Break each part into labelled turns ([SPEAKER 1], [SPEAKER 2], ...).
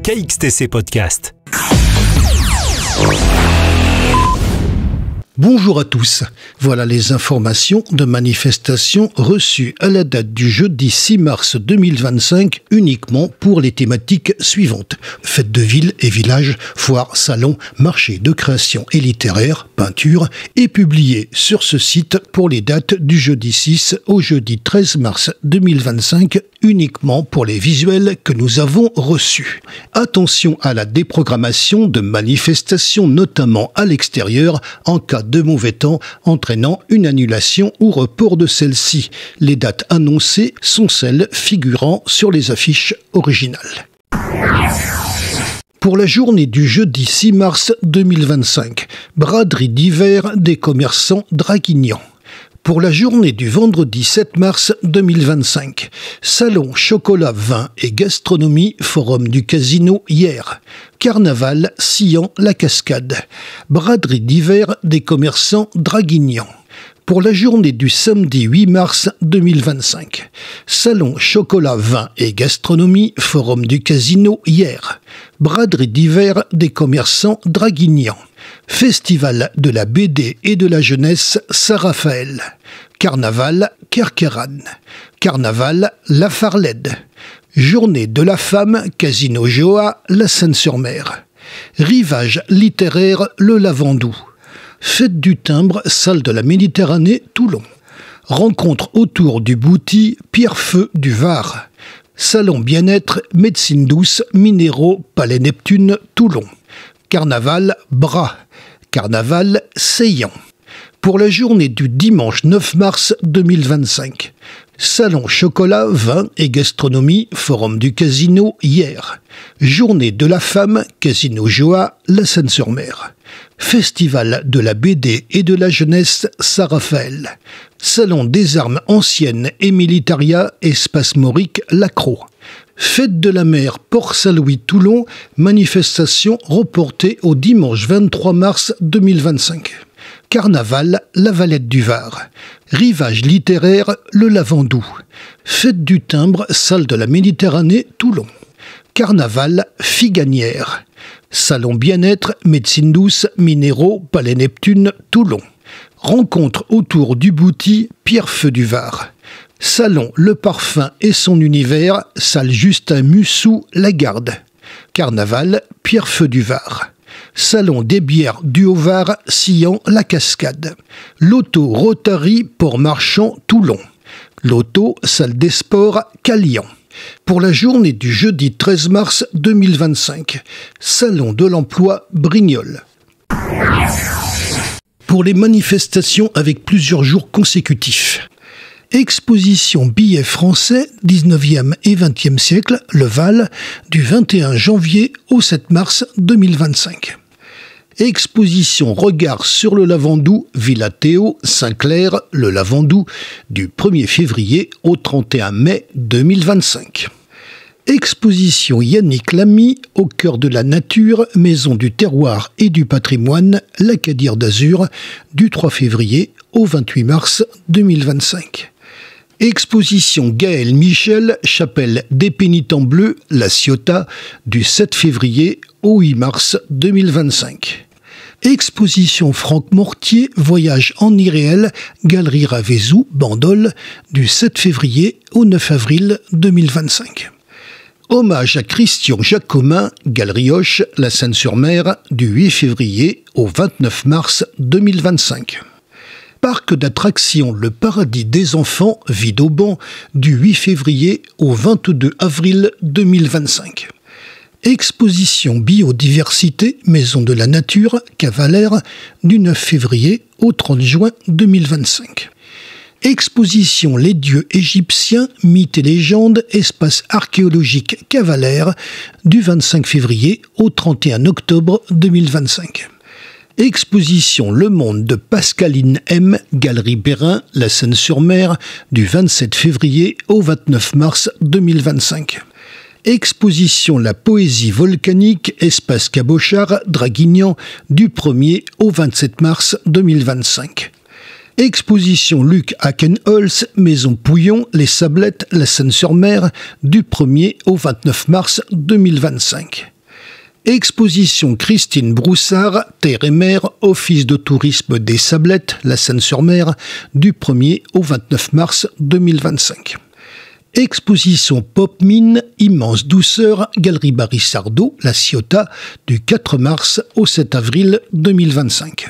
[SPEAKER 1] KXTC Podcast.
[SPEAKER 2] Bonjour à tous, voilà les informations de manifestations reçues à la date du jeudi 6 mars 2025 uniquement pour les thématiques suivantes. Fêtes de ville et village, foires, salons, marchés de création et littéraire, peinture et publiées sur ce site pour les dates du jeudi 6 au jeudi 13 mars 2025 uniquement pour les visuels que nous avons reçus. Attention à la déprogrammation de manifestations notamment à l'extérieur en cas de mauvais temps entraînant une annulation ou report de celle-ci. Les dates annoncées sont celles figurant sur les affiches originales. Pour la journée du jeudi 6 mars 2025, braderie d'hiver des commerçants draguignans. Pour la journée du vendredi 7 mars 2025, salon chocolat, vin et gastronomie, forum du casino hier. Carnaval sciant la cascade. Braderie d'hiver des commerçants draguignans. Pour la journée du samedi 8 mars 2025, salon chocolat, vin et gastronomie, forum du casino hier. Braderie d'hiver des commerçants draguignans. Festival de la BD et de la jeunesse Saint-Raphaël. Carnaval Kerkeran. Carnaval La Farlède. Journée de la femme Casino Joa La Seine-sur-Mer. Rivage littéraire Le Lavandou. Fête du timbre salle de la Méditerranée Toulon. Rencontre autour du Bouti Pierrefeu du Var. Salon bien-être médecine douce minéraux Palais Neptune Toulon. Carnaval Bras. Carnaval Seillan. Pour la journée du dimanche 9 mars 2025, salon chocolat, vin et gastronomie, forum du casino hier. Journée de la femme, Casino Joa, La Seine-sur-Mer. Festival de la BD et de la jeunesse Saint-Raphaël. Salon des armes anciennes et militaria, espace Mauric, Lacroix. Fête de la mer Port-Saint-Louis Toulon, manifestation reportée au dimanche 23 mars 2025. Carnaval La Valette du Var. Rivage littéraire Le Lavandou. Fête du timbre salle de la Méditerranée Toulon. Carnaval Figanière. Salon bien-être médecine douce minéraux Palais Neptune Toulon. Rencontre autour du Bouti Pierrefeu du Var. Salon Le Parfum et son univers, salle Justin Mussou Lagarde. Carnaval Pierrefeu du Var. Salon des bières du Haut-Var sciant la cascade. Loto Rotary Port-Marchand Toulon. Loto salle des sports Calian. Pour la journée du jeudi 13 mars 2025, salon de l'emploi Brignoles. Pour les manifestations avec plusieurs jours consécutifs. Exposition billets français 19e et 20e siècle, Le Val, du 21 janvier au 7 mars 2025. Exposition Regard sur le Lavandou, Villa Théo, Saint-Clair, Le Lavandou, du 1er février au 31 mai 2025. Exposition Yannick Lamy, au cœur de la nature, maison du terroir et du patrimoine, l'Acadie d'Azur, du 3 février au 28 mars 2025. Exposition Gaël Michel, chapelle des Pénitents Bleus, La Ciotat, du 7 février au 8 mars 2025. Exposition Franck Mortier, voyage en irréel, Galerie Ravezou, Bandol, du 7 février au 9 avril 2025. Hommage à Christian Jacomin, Galerie Hoche, La Seine-sur-Mer, du 8 février au 29 mars 2025. Parc d'attractions Le Paradis des Enfants, Vidauban, du 8 février au 22 avril 2025. Exposition Biodiversité, Maison de la Nature, Cavalère, du 9 février au 30 juin 2025. Exposition Les dieux égyptiens, mythes et légendes, espace archéologique Cavalère, du 25 février au 31 octobre 2025. Exposition Le Monde de Pascaline M, Galerie Perrin, La Seine-sur-Mer, du 27 février au 29 mars 2025. Exposition La Poésie volcanique, Espace Cabochard, Draguignan, du 1er au 27 mars 2025. Exposition Luc Hakenholz, Maison Pouillon, Les Sablettes, La Seine-sur-Mer, du 1er au 29 mars 2025. Exposition Christine Broussard, Terre et Mer, Office de tourisme des Sablettes, la Seine-sur-Mer, du 1er au 29 mars 2025. Exposition Pop Mine, Immense Douceur, Galerie Barry Sardo, La Ciotat, du 4 mars au 7 avril 2025.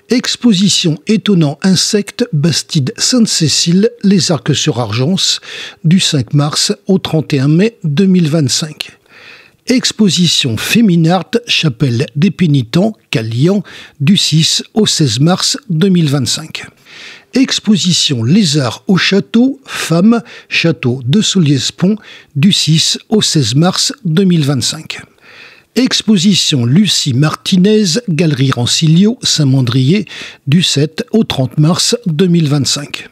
[SPEAKER 2] Exposition Étonnant Insectes, Bastide Sainte-Cécile, Les Arcs-sur-Argence, du 5 mars au 31 mai 2025. Exposition Féminart, Chapelle des Pénitents, Calian, du 6 au 16 mars 2025. Exposition Lézard au Château, Femmes, Château de Solliès-Pont, du 6 au 16 mars 2025. Exposition Lucie Martinez, Galerie Rancilio, Saint-Mandrier, du 7 au 30 mars 2025.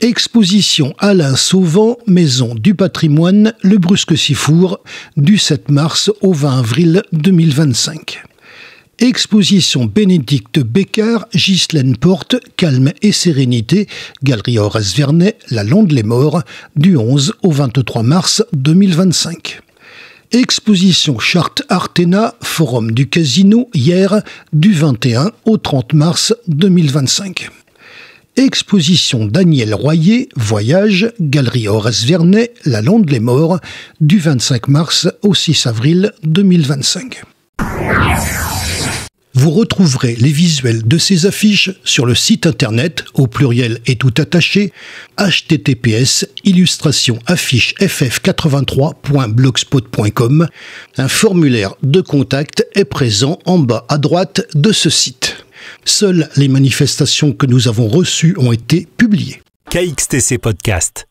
[SPEAKER 2] Exposition Alain Sauvant, Maison du Patrimoine, Le Brusque-Sifour, du 7 mars au 20 avril 2025. Exposition Bénédicte Bécard, Ghislaine Porte, Calme et Sérénité, Galerie Horace Vernet, La Londe-les-Morts, du 11 au 23 mars 2025. Exposition Charte Artena, Forum du Casino, hier, du 21 au 30 mars 2025. Exposition Daniel Royer, Voyage, Galerie Horace Vernet, La Londe-les-Morts, du 25 mars au 6 avril 2025. Vous retrouverez les visuels de ces affiches sur le site internet, au pluriel et tout attaché, https://afficheff83.blogspot.com. Un formulaire de contact est présent en bas à droite de ce site. Seules les manifestations que nous avons reçues ont été publiées.
[SPEAKER 1] KXTC Podcast.